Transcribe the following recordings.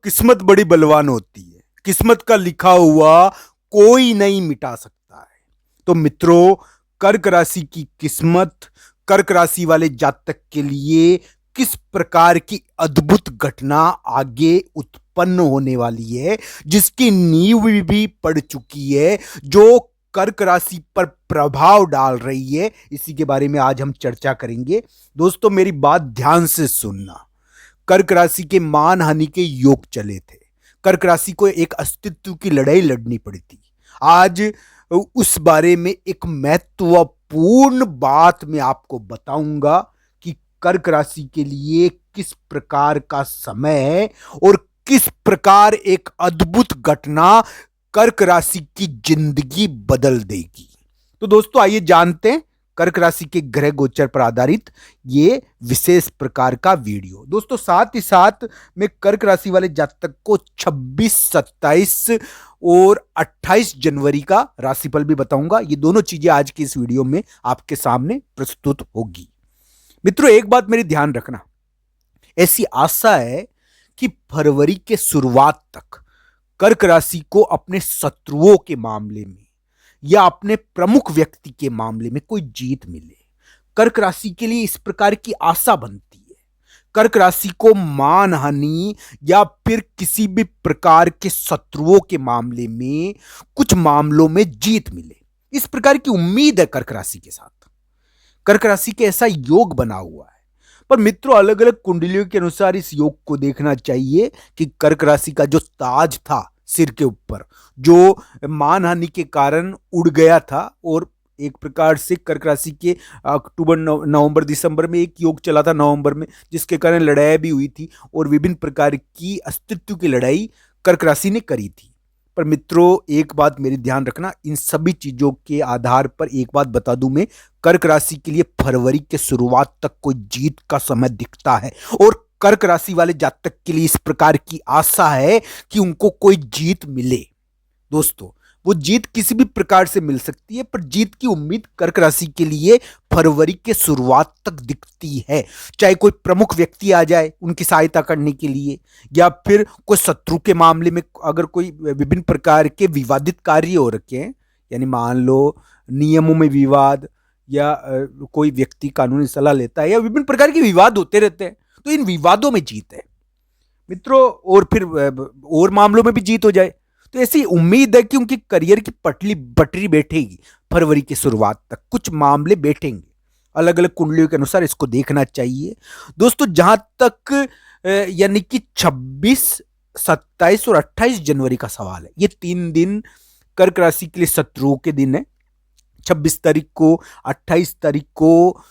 किस्मत बड़ी बलवान होती है। किस्मत का लिखा हुआ कोई नहीं मिटा सकता है। तो मित्रों, कर्क राशि की किस्मत, कर्क राशि वाले जातक के लिए किस प्रकार की अद्भुत घटना आगे उत्पन्न होने वाली है, जिसकी नींव भी पड़ चुकी है, जो कर्क राशि पर प्रभाव डाल रही है, इसी के बारे में आज हम चर्चा करेंगे। दोस्तों, मेरी बात ध्यान से सुनना। कर्क राशि के मान हानि के योग चले थे। कर्क राशि को एक अस्तित्व की लड़ाई लड़नी पड़ी थी। आज उस बारे में एक महत्वपूर्ण बात मैं आपको बताऊंगा कि कर्क राशि के लिए किस प्रकार का समय है और किस प्रकार एक अद्भुत घटना कर्क राशि की जिंदगी बदल देगी। तो दोस्तों, आइए जानते हैं कर्क राशि के ग्रह गोचर पर आधारित ये विशेष प्रकार का वीडियो। दोस्तों, साथ ही साथ मैं कर्क राशि वाले जातक को 26, 27 और 28 जनवरी का राशिफल भी बताऊंगा। ये दोनों चीजें आज की इस वीडियो में आपके सामने प्रस्तुत होगी। मित्रों, एक बात मेरी ध्यान रखना, ऐसी आशा है कि फरवरी के शुरुआत तक कर्क राशि को अपने शत्रुओं के मामले में या अपने प्रमुख व्यक्ति के मामले में कोई जीत मिले। कर्क राशि के लिए इस प्रकार की आशा बनती है। कर्क राशि को मान हानि या फिर किसी भी प्रकार के शत्रुओं के मामले में कुछ मामलों में जीत मिले, इस प्रकार की उम्मीद है कर्क राशि के साथ। कर्क राशि के ऐसा योग बना हुआ है। पर मित्रों, अलग अलग कुंडलियों के अनुसार इस योग को देखना चाहिए कि कर्क राशि का जो ताज था सिर के ऊपर, जो मान हानि के कारण उड़ गया था, और एक प्रकार से कर्क राशि के अक्टूबर, नवंबर, दिसंबर में एक योग चला था नवंबर में, जिसके कारण लड़ाई भी हुई थी और विभिन्न प्रकार की अस्तित्व की लड़ाई कर्क राशि ने करी थी। पर मित्रों, एक बात मेरी ध्यान रखना, इन सभी चीजों के आधार पर एक बात बता दूं मैं, कर्क राशि के लिए फरवरी के शुरुआत तक कोई जीत का समय दिखता है और कर्क राशि वाले जातक के लिए इस प्रकार की आशा है कि उनको कोई जीत मिले। दोस्तों, वो जीत किसी भी प्रकार से मिल सकती है, पर जीत की उम्मीद कर्क राशि के लिए फरवरी के शुरुआत तक दिखती है। चाहे कोई प्रमुख व्यक्ति आ जाए उनकी सहायता करने के लिए, या फिर कोई शत्रु के मामले में अगर कोई विभिन्न प्रकार के विवादित कार्य हो रखे हैं, यानी मान लो नियमों में विवाद, या कोई व्यक्ति कानूनी सलाह लेता है, या विभिन्न प्रकार के विवाद होते रहते हैं, तो इन विवादों में जीत है मित्रों। और फिर और मामलों में भी जीत हो जाए, तो ऐसी उम्मीद है कि उनके करियर की बटरी बैठेगी। फरवरी की शुरुआत तक कुछ मामले बैठेंगे। अलग अलग कुंडलियों के अनुसार इसको देखना चाहिए। दोस्तों, जहां तक यानी कि 26, 27 और 28 जनवरी का सवाल है, ये 3 दिन कर्क राशि के लिए शत्रुओं के दिन है। 26 तारीख को, 28 तारीख को,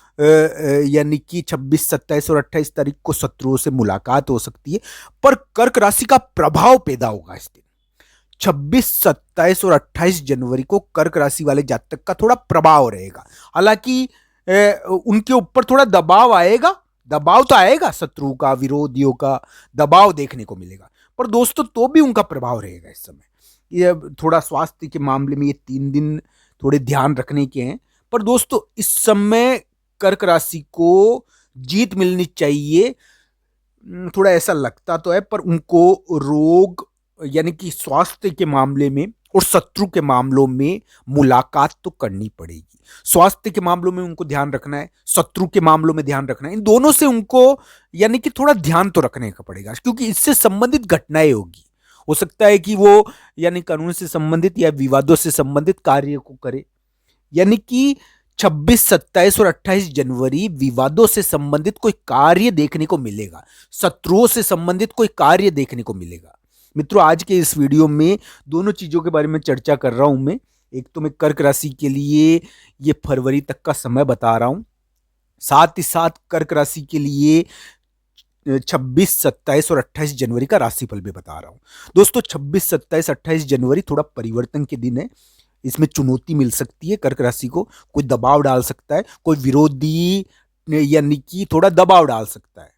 यानी कि 26, 27 और 28 तारीख को शत्रुओं से मुलाकात हो सकती है, पर कर्क राशि का प्रभाव पैदा होगा इस दिन। 26, 27 और 28 जनवरी को कर्क राशि वाले जातक का थोड़ा प्रभाव रहेगा। हालांकि उनके ऊपर थोड़ा दबाव आएगा, दबाव तो आएगा, शत्रु का, विरोधियों का दबाव देखने को मिलेगा, पर दोस्तों तो भी उनका प्रभाव रहेगा इस समय। ये थोड़ा स्वास्थ्य के मामले में ये 3 दिन थोड़े ध्यान रखने के हैं। पर दोस्तों, इस समय कर्क राशि को जीत मिलनी चाहिए, थोड़ा ऐसा लगता तो है, पर उनको रोग यानी कि स्वास्थ्य के मामले में और शत्रु के मामलों में मुलाकात तो करनी पड़ेगी। स्वास्थ्य के मामलों में उनको ध्यान रखना है, शत्रु के मामलों में ध्यान रखना है। इन दोनों से उनको यानी कि थोड़ा ध्यान तो रखने का पड़ेगा, क्योंकि इससे संबंधित घटनाएं होगी। हो सकता है कि वो यानी कानून से संबंधित या विवादों से संबंधित कार्य को करे। यानी कि 26, 27 और 28 जनवरी विवादों से संबंधित कोई कार्य देखने को मिलेगा, शत्रुओं से संबंधित कोई कार्य देखने को मिलेगा। मित्रों, आज के इस वीडियो में दोनों चीजों के बारे में चर्चा कर रहा हूं मैं। एक तो मैं कर्क राशि के लिए ये फरवरी तक का समय बता रहा हूं, साथ ही साथ कर्क राशि के लिए 26, 27 और 28 जनवरी का राशिफल भी बता रहा हूं। दोस्तों, 26, 27, 28 जनवरी थोड़ा परिवर्तन के दिन है। इसमें चुनौती मिल सकती है कर्क राशि को, कोई दबाव डाल सकता है, कोई विरोधी यानी कि थोड़ा दबाव डाल सकता है।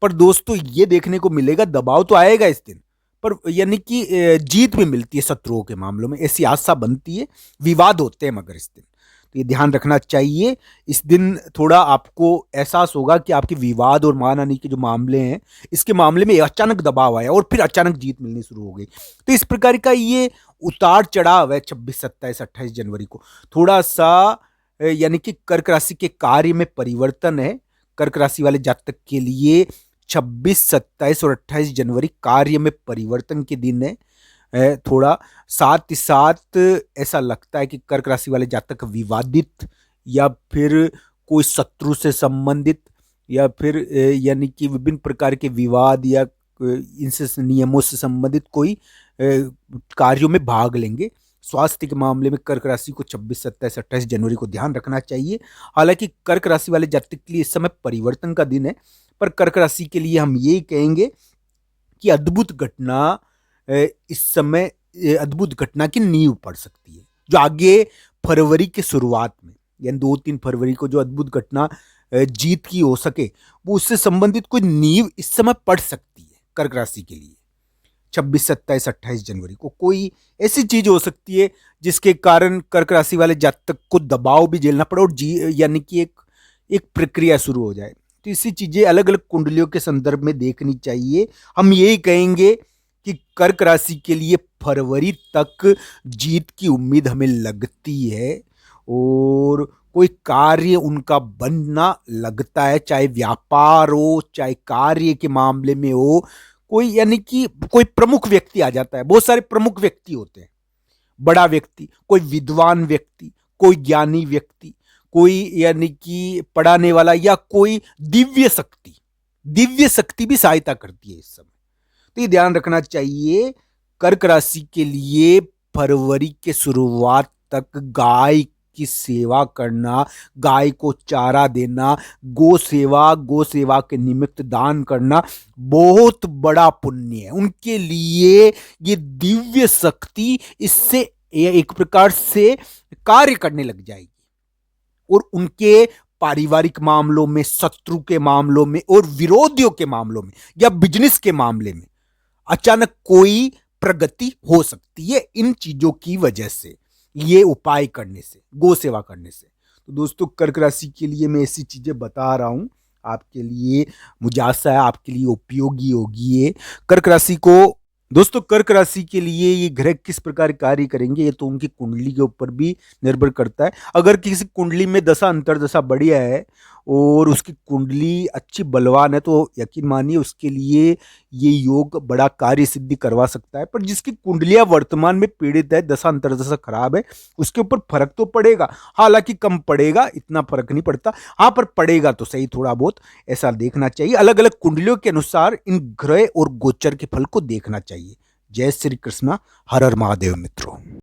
पर दोस्तों, ये देखने को मिलेगा, दबाव तो आएगा इस दिन, पर यानी कि जीत भी मिलती है शत्रुओं के मामलों में, ऐसी आशा बनती है। विवाद होते हैं मगर इस दिन, तो ये ध्यान रखना चाहिए। इस दिन थोड़ा आपको एहसास होगा कि आपके विवाद और मानहानि के जो मामले हैं, इसके मामले में अचानक दबाव आया और फिर अचानक जीत मिलनी शुरू हो गई। तो इस प्रकार का ये उतार चढ़ाव है 26, 27, 28 जनवरी को। थोड़ा सा यानी कि कर्क राशि के कार्य में परिवर्तन है। कर्क राशि वाले जातक के लिए 26, 27 और 28 जनवरी कार्य में परिवर्तन के दिन है। थोड़ा साथ ही साथ ऐसा लगता है कि कर्क राशि वाले जातक विवादित या फिर कोई शत्रु से संबंधित या फिर यानी कि विभिन्न प्रकार के विवाद या इनसे नियमों से संबंधित कोई कार्यों में भाग लेंगे। स्वास्थ्य के मामले में कर्क राशि को 26, 27, 28 जनवरी को ध्यान रखना चाहिए। हालांकि कर्क राशि वाले जातक के लिए इस समय परिवर्तन का दिन है, पर कर्क राशि के लिए हम ये कहेंगे कि अद्भुत घटना इस समय अद्भुत घटना की नींव पड़ सकती है, जो आगे फरवरी के शुरुआत में यानी 2-3 फरवरी को जो अद्भुत घटना जीत की हो सके, वो उससे संबंधित कोई नींव इस समय पड़ सकती है कर्क राशि के लिए। 26, 27, 28 जनवरी को कोई ऐसी चीज हो सकती है जिसके कारण कर्क राशि वाले जातक को दबाव भी झेलना पड़े और यानी कि एक प्रक्रिया शुरू हो जाए। तो इसी चीजें अलग अलग कुंडलियों के संदर्भ में देखनी चाहिए। हम यही कहेंगे कि कर्क राशि के लिए फरवरी तक जीत की उम्मीद हमें लगती है और कोई कार्य उनका बनना लगता है, चाहे व्यापार हो चाहे कार्य के मामले में हो। कोई यानी कि कोई प्रमुख व्यक्ति आ जाता है। बहुत सारे प्रमुख व्यक्ति होते हैं, बड़ा व्यक्ति, कोई विद्वान व्यक्ति, कोई ज्ञानी व्यक्ति, कोई यानी कि पढ़ाने वाला या कोई दिव्य शक्ति भी सहायता करती है इस समय। तो ये ध्यान रखना चाहिए। कर्क राशि के लिए फरवरी के शुरुआत तक गाय की सेवा करना, गाय को चारा देना, गो सेवा के निमित्त दान करना बहुत बड़ा पुण्य है उनके लिए। ये दिव्य शक्ति इससे एक प्रकार से कार्य करने लग जाएगी और उनके पारिवारिक मामलों में, शत्रु के मामलों में और विरोधियों के मामलों में या बिजनेस के मामले में अचानक कोई प्रगति हो सकती है इन चीजों की वजह से, ये उपाय करने से, गो सेवा करने से। तो दोस्तों, कर्क राशि के लिए मैं ऐसी चीजें बता रहा हूं आपके लिए, मुझे आशा है आपके लिए उपयोगी होगी ये। कर्क राशि को दोस्तों, कर्क राशि के लिए ये ग्रह किस प्रकार कार्य करेंगे ये तो उनकी कुंडली के ऊपर भी निर्भर करता है। अगर किसी कुंडली में दशा अंतरदशा बढ़िया है और उसकी कुंडली अच्छी बलवान है तो यकीन मानिए उसके लिए ये योग बड़ा कार्य सिद्धि करवा सकता है। पर जिसकी कुंडलियां वर्तमान में पीड़ित है, दशा अंतरदशा खराब है, उसके ऊपर फर्क तो पड़ेगा, हालांकि कम पड़ेगा, इतना फर्क नहीं पड़ता। हाँ, पर पड़ेगा तो सही थोड़ा बहुत, ऐसा देखना चाहिए। अलग अलग कुंडलियों के अनुसार इन ग्रह और गोचर के फल को देखना चाहिए। जय श्री कृष्णा, हर हर महादेव मित्रों।